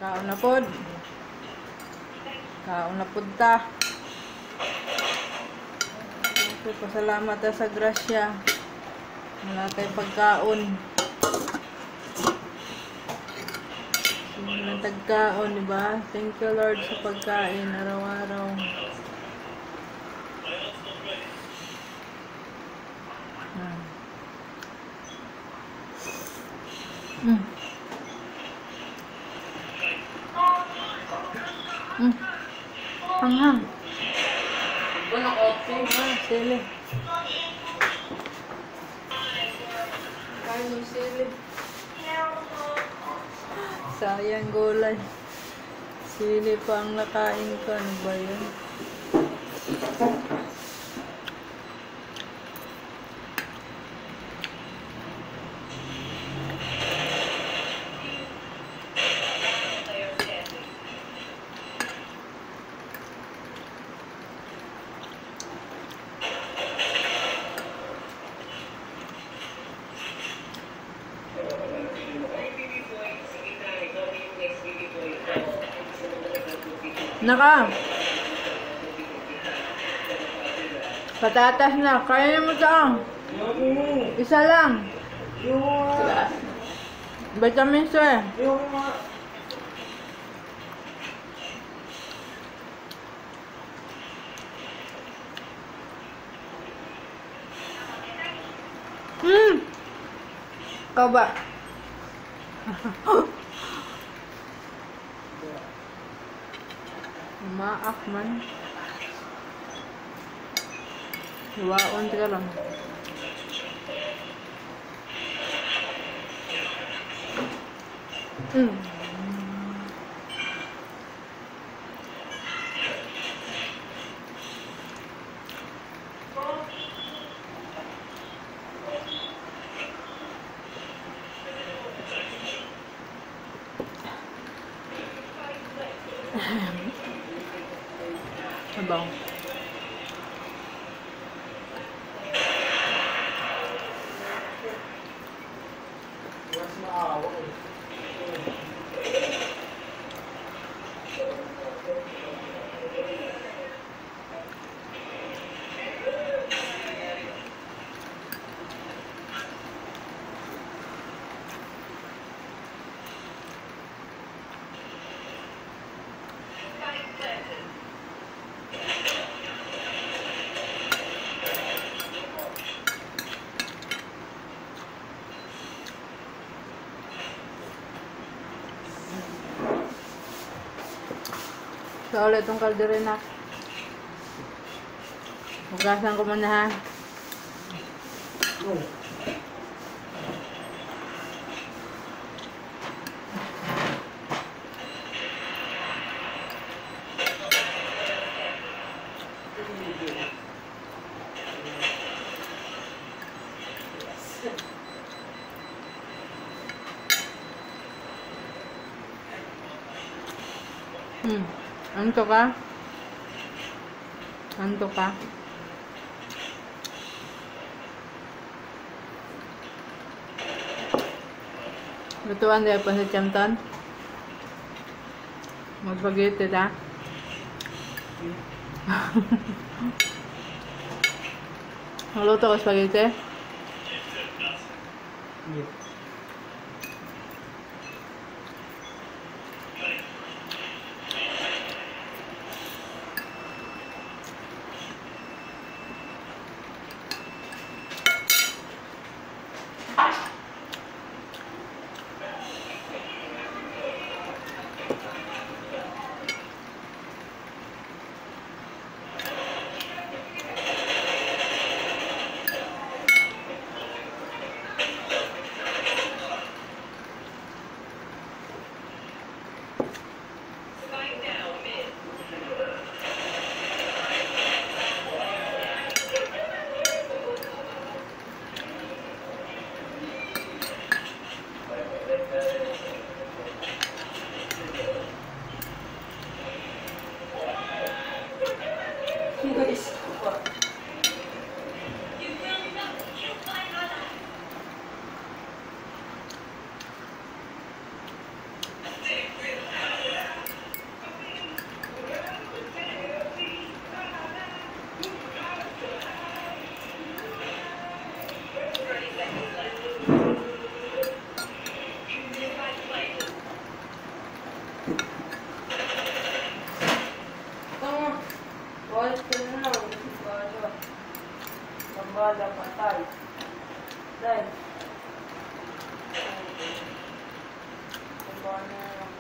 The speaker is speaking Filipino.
Kaon na pod. Kaon na pod ta. Okay, pasalamat ta sa grasya. Wala tayong pagkaon. Walang tagkaon, diba? Thank you Lord sa pagkain araw-araw. Hanghang. Walang option. Sili. Kain mo sili. Sayang gulay. Sili pa ang nakain ko. Ano ba yun? Naka. Patatas na. Kaya mo ito. Isa lang. Vitamins eh. Ikaw ba? Maak man. Hiwaon ka lang. Abang. So, ulit itong kalderina. Hugasan ko muna ha. Anto ka? Anto ka? Lutuan dahil pa sa chamton? Mag-spaghetti da? Magluto ko spaghetti? Yeah. Tama. Bawal ka na lang. Bala. Pambala patay. Dahil. Pambala na lang.